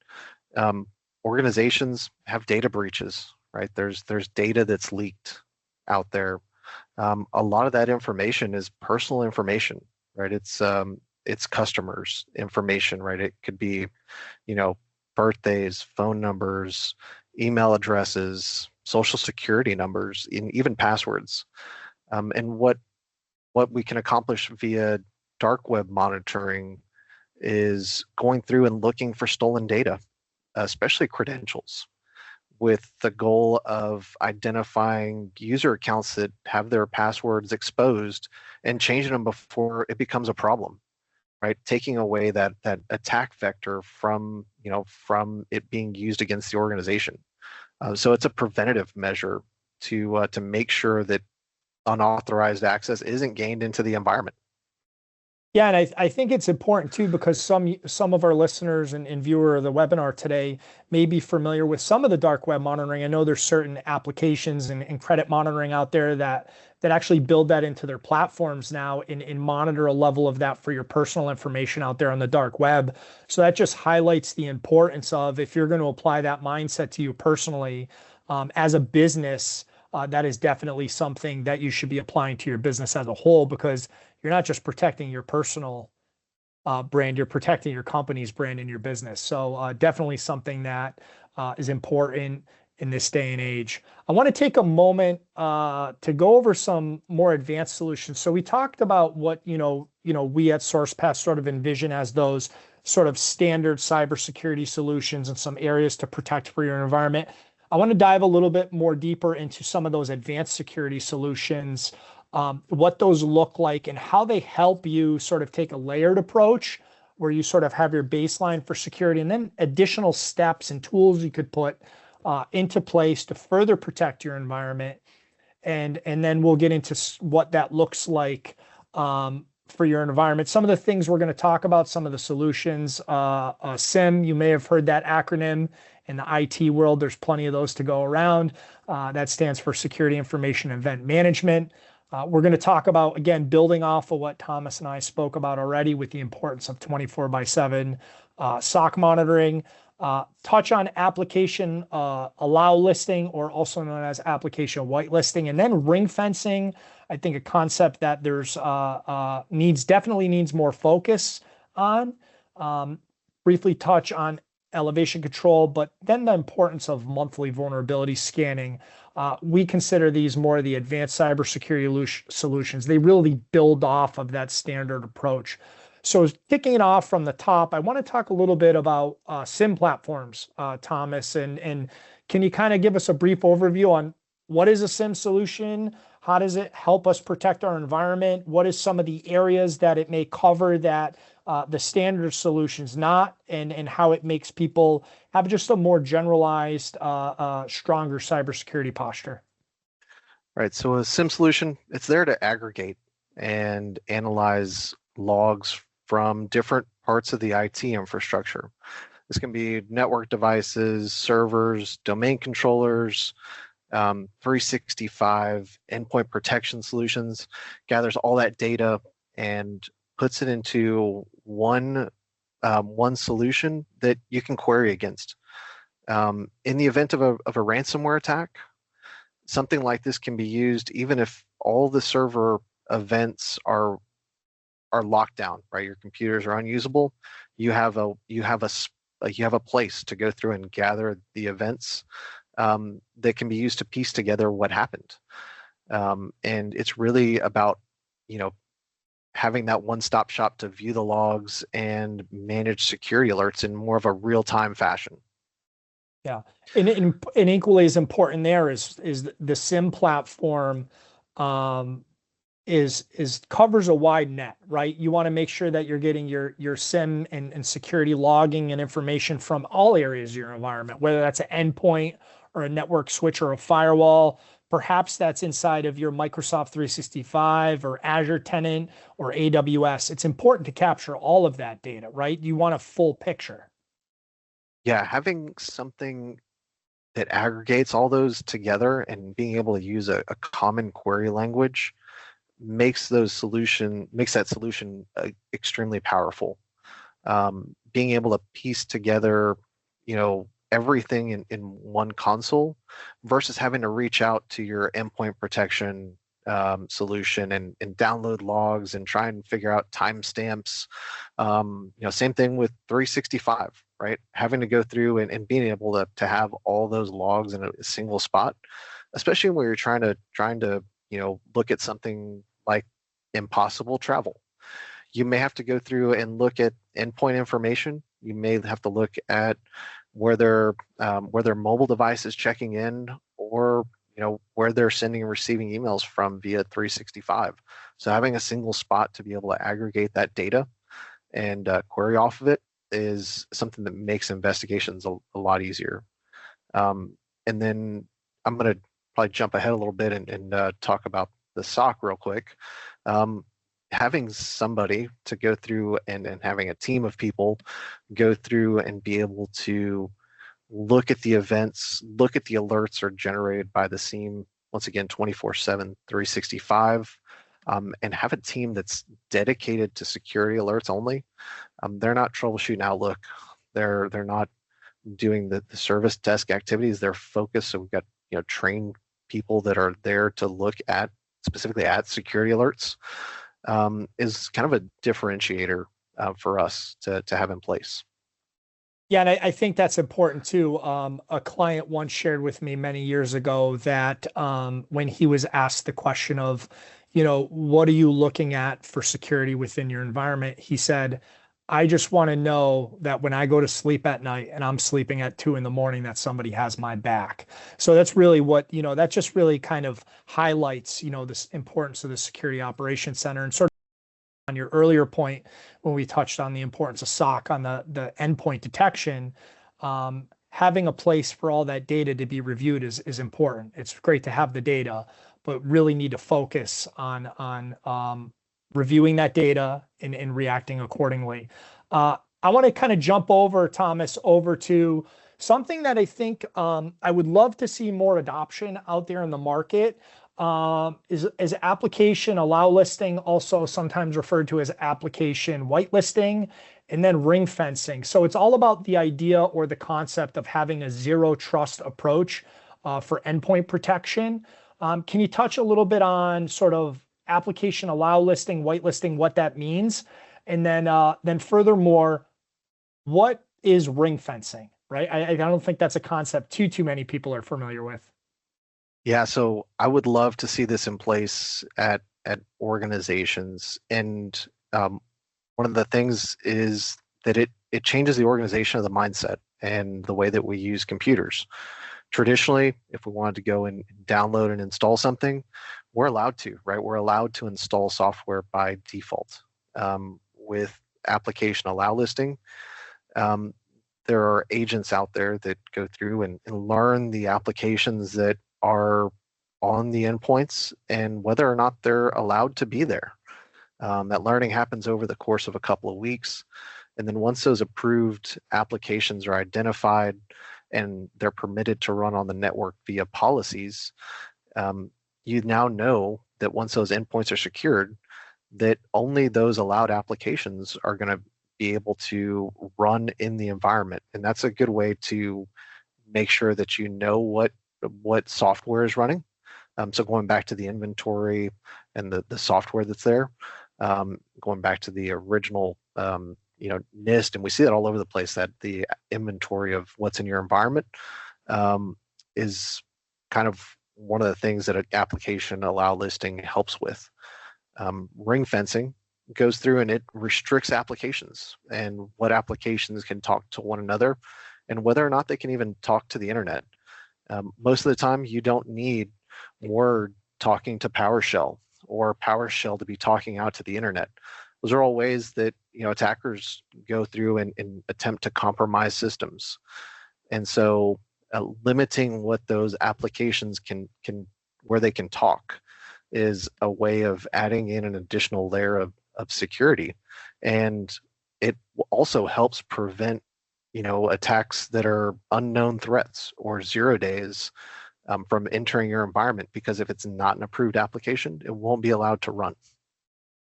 organizations have data breaches, right? There's data that's leaked out there. A lot of that information is personal information, right? It's customers' information, right? It could be, birthdays, phone numbers, email addresses, social security numbers, and even passwords. And what we can accomplish via dark web monitoring is going through and looking for stolen data, especially credentials, with the goal of identifying user accounts that have their passwords exposed and changing them before it becomes a problem, right? Taking away that attack vector from it being used against the organization. So it's a preventative measure to make sure that unauthorized access isn't gained into the environment. Yeah, and I think it's important too, because some of our listeners and viewer of the webinar today may be familiar with some of the dark web monitoring. I know there's certain applications and credit monitoring out there that actually build that into their platforms now and monitor a level of that for your personal information out there on the dark web. So that just highlights the importance of, if you're going to apply that mindset to you personally, as a business, that is definitely something that you should be applying to your business as a whole, because you're not just protecting your personal brand, you're protecting your company's brand and your business. So definitely something that is important in this day and age. I want to take a moment to go over some more advanced solutions. So we talked about what we at Sourcepass sort of envision as those sort of standard cybersecurity solutions and some areas to protect for your environment. I want to dive a little bit more deeper into some of those advanced security solutions, what those look like and how they help you sort of take a layered approach where you sort of have your baseline for security, and then additional steps and tools you could put into place to further protect your environment. And then we'll get into what that looks like for your environment. Some of the things we're going to talk about, some of the solutions, SIEM, you may have heard that acronym. In the IT world, there's plenty of those to go around. That stands for Security Information Event Management. We're going to talk about, again, building off of what Thomas and I spoke about already with the importance of 24/7 SOC monitoring. Touch on application Allowlisting, or also known as application whitelisting, and then ring fencing. I think a concept that definitely needs more focus on. Um, Briefly touch on elevation control, but then the importance of monthly vulnerability scanning. We consider these more the advanced cybersecurity solutions. They really build off of that standard approach. So kicking it off from the top, I want to talk a little bit about SIEM platforms, Thomas, and can you kind of give us a brief overview on what is a SIEM solution? How does it help us protect our environment? What is some of the areas that it may cover that the standard solutions not, and how it makes people have just a more generalized, stronger cybersecurity posture? Right. So a SIM solution, it's there to aggregate and analyze logs from different parts of the IT infrastructure. This can be network devices, servers, domain controllers, 365 endpoint protection solutions, gathers all that data and puts it into one solution that you can query against. In the event of a ransomware attack, something like this can be used even if all the server events are locked down, right? Your computers are unusable. You have a place to go through and gather the events that can be used to piece together what happened. And it's really about, having that one-stop shop to view the logs and manage security alerts in more of a real-time fashion. Yeah, and equally as important there is the SIEM platform is covers a wide net, right? You want to make sure that you're getting your SIEM and security logging and information from all areas of your environment, whether that's an endpoint or a network switch or a firewall. Perhaps that's inside of your Microsoft 365 or Azure tenant or AWS. It's important to capture all of that data, right? You want a full picture. Yeah, having something that aggregates all those together and being able to use a common query language makes that solution extremely powerful. Being able to piece together, everything in one console versus having to reach out to your endpoint protection solution and download logs and try and figure out timestamps. Same thing with 365, right? Having to go through and being able to have all those logs in a single spot, especially when you're trying to look at something like impossible travel. You may have to go through and look at endpoint information. You may have to look at where their mobile device is checking in, or where they're sending and receiving emails from via 365. So having a single spot to be able to aggregate that data and query off of it is something that makes investigations a lot easier. And then I'm going to probably jump ahead a little bit and talk about the SOC real quick. Having somebody to go through and having a team of people go through and be able to look at the events, look at the alerts are generated by the SIEM, once again, 24/7, 365, and have a team that's dedicated to security alerts only. They're not troubleshooting Outlook. They're not doing the service desk activities. They're focused. So we've got trained people that are there to look at specifically at security alerts. Is kind of a differentiator for us to have in place. Yeah, and I think that's important too. A client once shared with me many years ago that when he was asked the question of, what are you looking at for security within your environment? He said, I just want to know that when I go to sleep at night and I'm sleeping at 2 a.m, that somebody has my back. So that's really what, that just really kind of highlights, this importance of the security operations center. And sort of on your earlier point, when we touched on the importance of SOC on the endpoint detection, having a place for all that data to be reviewed is important. It's great to have the data, but really need to focus on reviewing that data and reacting accordingly. I want to kind of jump over, Thomas, over to something that I think I would love to see more adoption out there in the market. Is application allow listing, also sometimes referred to as application whitelisting, and then ring fencing. So it's all about the idea or the concept of having a zero trust approach for endpoint protection. Can you touch a little bit on sort of application allow listing, whitelisting, what that means? And then furthermore, what is ring fencing, right? I don't think that's a concept too many people are familiar with. Yeah, so I would love to see this in place at organizations. And one of the things is that it changes the organization of the mindset and the way that we use computers. Traditionally, if we wanted to go and download and install something, we're allowed to, right? We're allowed to install software by default. With application allow listing, um, there are agents out there that go through and learn the applications that are on the endpoints and whether or not they're allowed to be there. That learning happens over the course of a couple of weeks. And then once those approved applications are identified and they're permitted to run on the network via policies, you now know that once those endpoints are secured, that only those allowed applications are going to be able to run in the environment. And that's a good way to make sure that you know what software is running. So going back to the inventory and the software that's there, going back to the original NIST, and we see that all over the place, that the inventory of what's in your environment is kind of one of the things that an application allow listing helps with. Ring fencing goes through and it restricts applications and what applications can talk to one another and whether or not they can even talk to the internet. Most of the time, you don't need Word talking to PowerShell or PowerShell to be talking out to the internet. Those are all ways that attackers go through and attempt to compromise systems. And so limiting what those applications can where they can talk is a way of adding in an additional layer of security. And it also helps prevent attacks that are unknown threats or 0 days from entering your environment, because if it's not an approved application, it won't be allowed to run.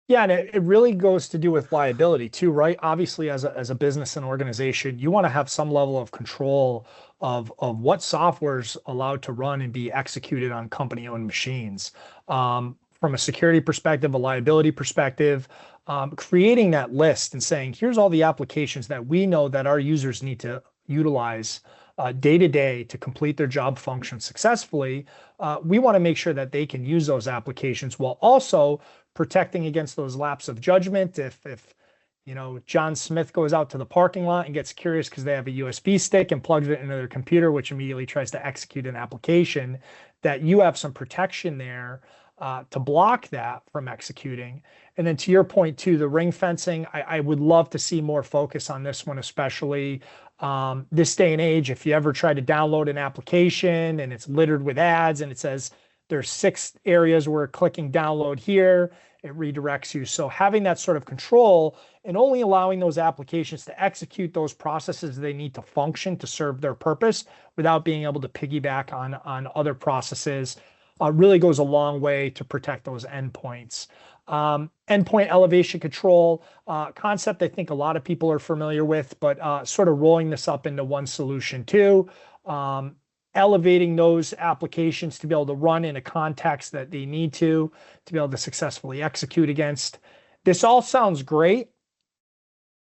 Yeah, and it really goes to do with liability too, right? Obviously, as a business and organization, you want to have some level of control of what software's allowed to run and be executed on company-owned machines. From a security perspective, a liability perspective, creating that list and saying, here's all the applications that we know that our users need to utilize day to day to complete their job function successfully. We want to make sure that they can use those applications while also protecting against those lapses of judgment. If John Smith goes out to the parking lot and gets curious because they have a USB stick and plugs it into their computer, which immediately tries to execute an application, that you have some protection there to block that from executing. And then to your point too, the ring fencing, I would love to see more focus on this one, especially this day and age. If you ever try to download an application and it's littered with ads and it says there's 6 areas where clicking download here, it redirects you. So having that sort of control and only allowing those applications to execute those processes they need to function to serve their purpose without being able to piggyback on other processes really goes a long way to protect those endpoints. Endpoint elevation control concept, I think a lot of people are familiar with, but sort of rolling this up into one solution too. Elevating those applications to be able to run in a context that they need to be able to successfully execute against. This all sounds great.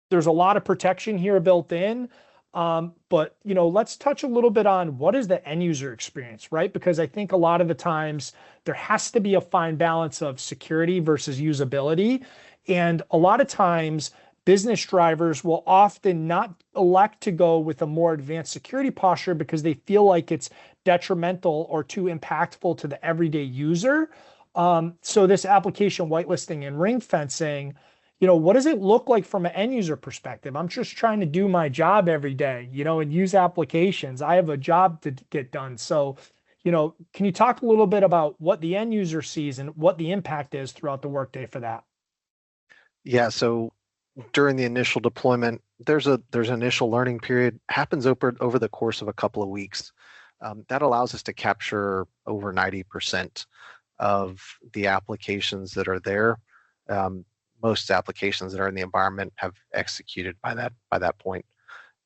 There's a lot of protection here built in. But let's touch a little bit on what is the end user experience, right? Because I think a lot of the times there has to be a fine balance of security versus usability. And a lot of times business drivers will often not elect to go with a more advanced security posture because they feel like it's detrimental or too impactful to the everyday user. So this application whitelisting and ring fencing, what does it look like from an end user perspective? I'm just trying to do my job every day, and use applications. I have a job to get done. So, can you talk a little bit about what the end user sees and what the impact is throughout the workday for that? Yeah, so during the initial deployment, there's an initial learning period, happens over the course of a couple of weeks. That allows us to capture over 90% of the applications that are there. Most applications that are in the environment have executed by that point.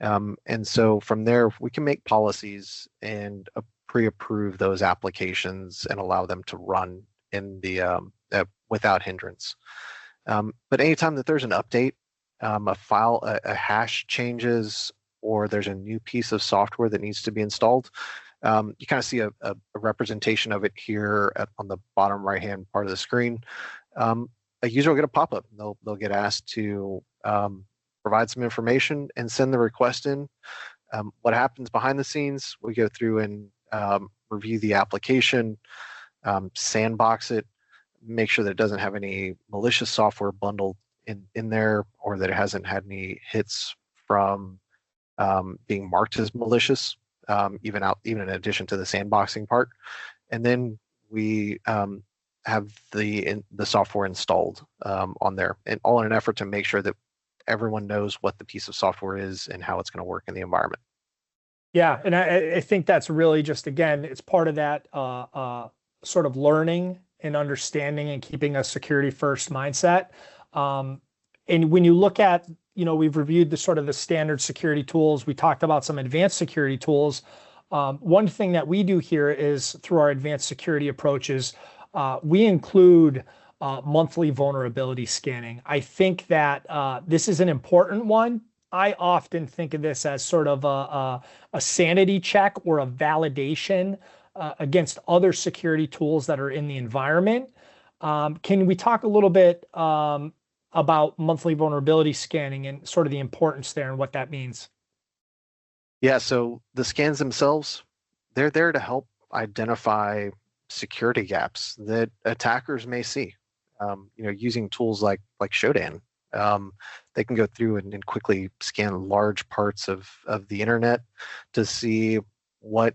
And so from there, we can make policies and pre-approve those applications and allow them to run in the without hindrance. But anytime that there's an update, a file, a hash changes, or there's a new piece of software that needs to be installed, you kind of see a representation of it here on the bottom right-hand part of the screen. A user will get a pop-up. They'll get asked to provide some information and send the request in. What happens behind the scenes, we go through and review the application, sandbox it, make sure that it doesn't have any malicious software bundled in there, or that it hasn't had any hits from being marked as malicious, even in addition to the sandboxing part. And then we have the software installed on there, and all in an effort to make sure that everyone knows what the piece of software is and how it's going to work in the environment. Yeah, and I think that's really just, again, it's part of that sort of learning and understanding and keeping a security first mindset. And when you look at, we've reviewed the sort of the standard security tools. We talked about some advanced security tools. One thing that we do here is through our advanced security approaches, we include monthly vulnerability scanning. I think that this is an important one. I often think of this as sort of a sanity check or a validation against other security tools that are in the environment. Can we talk a little bit about monthly vulnerability scanning and sort of the importance there and what that means? Yeah, so the scans themselves, they're there to help identify security gaps that attackers may see. Using tools like Shodan, they can go through and quickly scan large parts of the internet to see what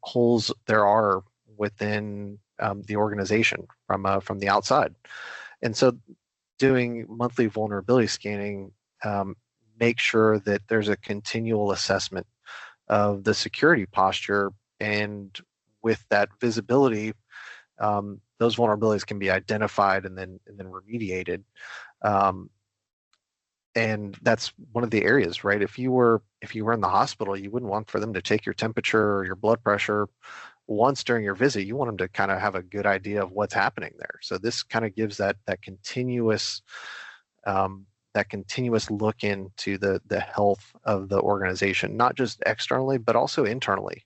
holes there are within the organization from the outside. And so doing monthly vulnerability scanning make sure that there's a continual assessment of the security posture, and with that visibility, those vulnerabilities can be identified and then remediated. And that's one of the areas, right? If you were in the hospital, you wouldn't want for them to take your temperature or your blood pressure once during your visit. You want them to kind of have a good idea of what's happening there. So this kind of gives that continuous look into the health of the organization, not just externally, but also internally.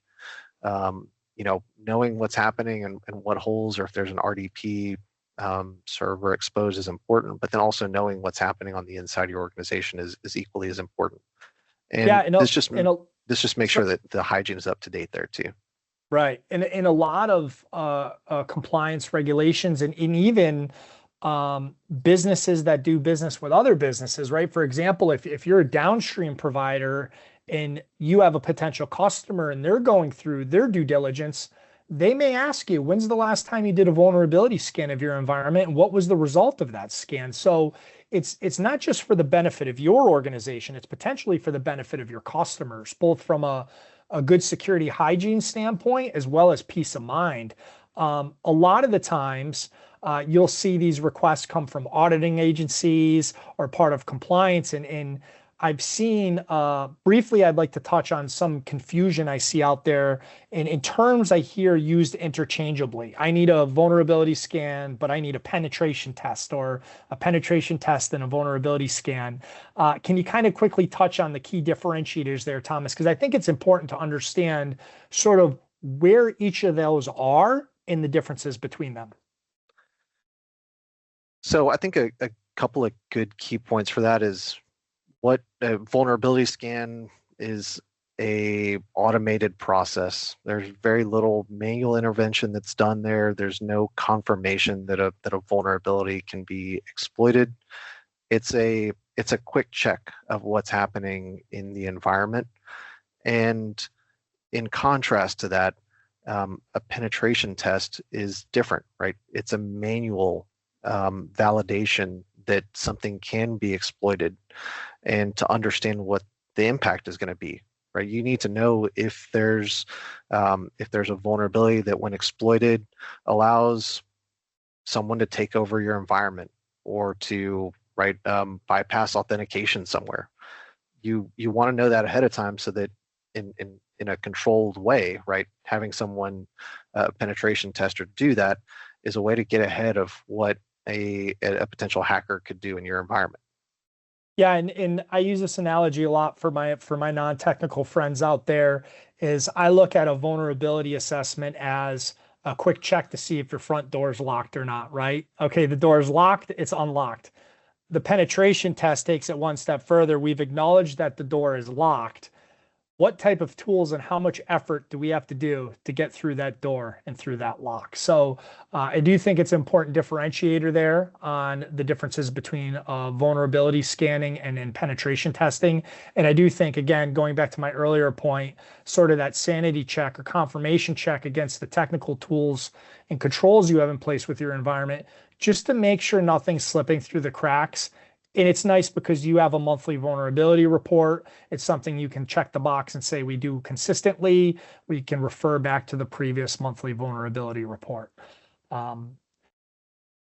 Knowing what's happening and what holes, or if there's an RDP server exposed, is important, but then also knowing what's happening on the inside of your organization is equally as important. And Yeah, this just makes sure that the hygiene is up to date there too. Right. And in a lot of compliance regulations and even businesses that do business with other businesses, right? For example, if you're a downstream provider and you have a potential customer and they're going through their due diligence, they may ask you, when's the last time you did a vulnerability scan of your environment and what was the result of that scan? So it's not just for the benefit of your organization, it's potentially for the benefit of your customers, both from a good security hygiene standpoint as well as peace of mind. A lot of the times, you'll see these requests come from auditing agencies or part of compliance. And I've seen, briefly, I'd like to touch on some confusion I see out there in terms I hear used interchangeably. I need a vulnerability scan, but I need a penetration test, or a penetration test and a vulnerability scan. Can you kind of quickly touch on the key differentiators there, Thomas? Because I think it's important to understand sort of where each of those are and the differences between them. So I think a couple of good key points for that is, what a vulnerability scan is a automated process. There's very little manual intervention that's done there. There's no confirmation that a vulnerability can be exploited. It's a quick check of what's happening in the environment. And in contrast to that, a penetration test is different, right? It's a manual validation that something can be exploited, and to understand what the impact is going to be, right? You need to know if there's a vulnerability that, when exploited, allows someone to take over your environment, or to bypass authentication somewhere. You want to know that ahead of time, so that in a controlled way, right? Having someone penetration tester do that is a way to get ahead of what a potential hacker could do in your environment. Yeah, and I use this analogy a lot for my non-technical friends out there, is I look at a vulnerability assessment as a quick check to see if your front door is locked or not, right? Okay, the door is locked, it's unlocked. The penetration test takes it one step further. We've acknowledged that the door is locked. What type of tools and how much effort do we have to do to get through that door and through that lock? So I do think it's an important differentiator there on the differences between vulnerability scanning and penetration testing. And I do think, again, going back to my earlier point, sort of that sanity check or confirmation check against the technical tools and controls you have in place with your environment, just to make sure nothing's slipping through the cracks. And it's nice because you have a monthly vulnerability report. It's something you can check the box and say we do consistently. We can refer back to the previous monthly vulnerability report. Yeah,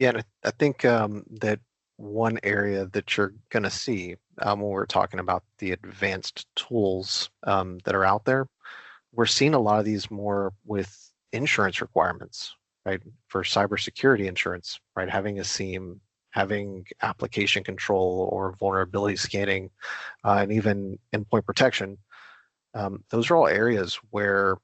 and I think that one area that you're going to see when we're talking about the advanced tools that are out there, we're seeing a lot of these more with insurance requirements, right? For cybersecurity insurance, right? Having a SIEM, having application control or vulnerability scanning, and even endpoint protection. Those are all areas where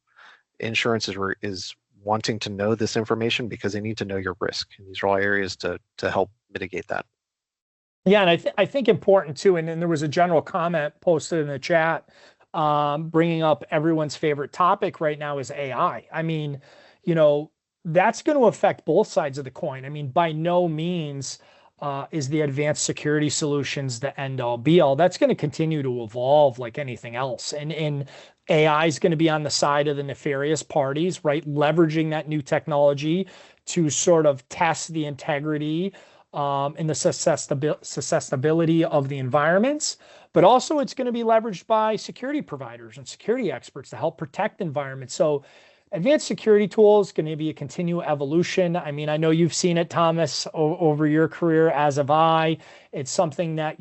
insurance is wanting to know this information because they need to know your risk. And these are all areas to help mitigate that. Yeah, and I think important too, and then there was a general comment posted in the chat bringing up everyone's favorite topic right now is AI. I mean, that's going to affect both sides of the coin. I mean, by no means is the advanced security solutions the end all be all. That's going to continue to evolve like anything else. And AI is going to be on the side of the nefarious parties, right? Leveraging that new technology to sort of test the integrity and the susceptibility of the environments. But also it's going to be leveraged by security providers and security experts to help protect environments. So advanced security tools going to be a continual evolution. I mean, I know you've seen it, Thomas, over your career, as have I. It's something that,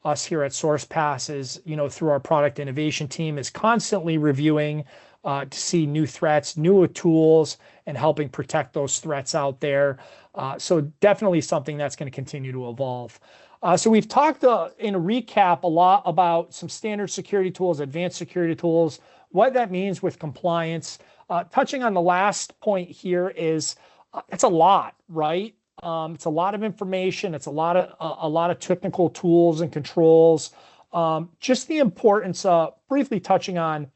us here at Sourcepass is, through our product innovation team is constantly reviewing to see new threats, newer tools, and helping protect those threats out there. So definitely something that's going to continue to evolve. So we've talked in a recap a lot about some standard security tools, advanced security tools, what that means with compliance. Touching on the last point here is it's a lot, right? It's a lot of information. It's a lot of technical tools and controls. Just the importance of briefly touching on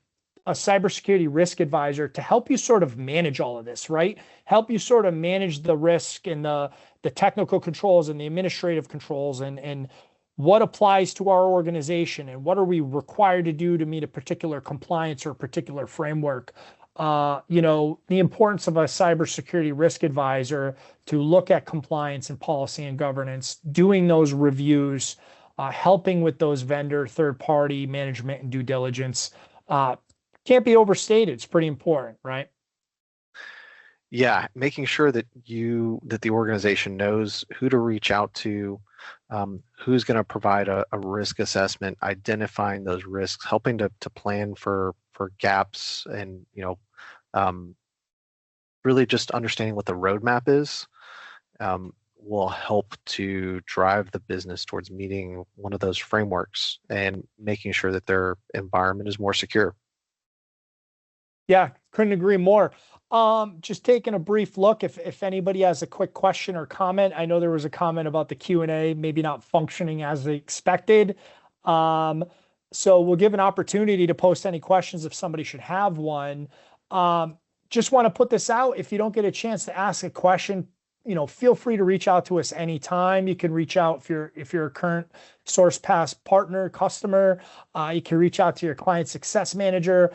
a cybersecurity risk advisor to help you sort of manage all of this, right? Help you sort of manage the risk and the technical controls and the administrative controls and what applies to our organization and what are we required to do to meet a particular compliance or a particular framework. The importance of a cybersecurity risk advisor to look at compliance and policy and governance, doing those reviews, helping with those vendor third-party management and due diligence. Can't be overstated. It's pretty important, right? Yeah, making sure that the organization knows who to reach out to, who's going to provide a risk assessment, identifying those risks, helping to plan for gaps, and really just understanding what the roadmap is will help to drive the business towards meeting one of those frameworks and making sure that their environment is more secure. Yeah, couldn't agree more. Just taking a brief look, if anybody has a quick question or comment. I know there was a comment about the Q&A maybe not functioning as expected. So we'll give an opportunity to post any questions if somebody should have one. Just want to put this out. If you don't get a chance to ask a question, feel free to reach out to us anytime. You can reach out if you're a current Sourcepass partner, customer. You can reach out to your client success manager.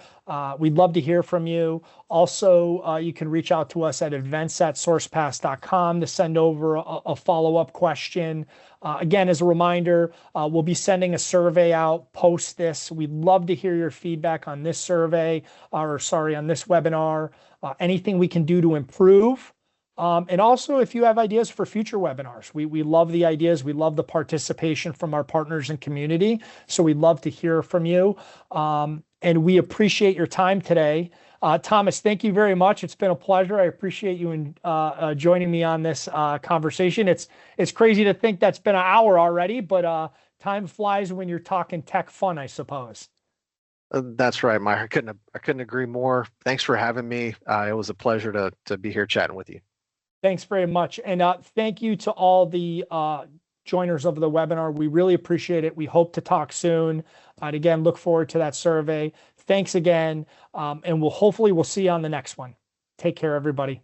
We'd love to hear from you. Also, you can reach out to us at events@sourcepass.com to send over a follow-up question. Again, as a reminder, we'll be sending a survey out post this. We'd love to hear your feedback on this survey, on this webinar. Anything we can do to improve. And also, if you have ideas for future webinars, we love the ideas. We love the participation from our partners and community. So we'd love to hear from you. And we appreciate your time today. Thomas, thank you very much. It's been a pleasure. I appreciate you joining me on this conversation. It's crazy to think that's been an hour already, but time flies when you're talking tech fun, I suppose. That's right, Mike. I couldn't agree more. Thanks for having me. It was a pleasure to be here chatting with you. Thanks very much. And thank you to all the joiners of the webinar. We really appreciate it. We hope to talk soon. And again, look forward to that survey. Thanks again. And hopefully we'll see you on the next one. Take care, everybody.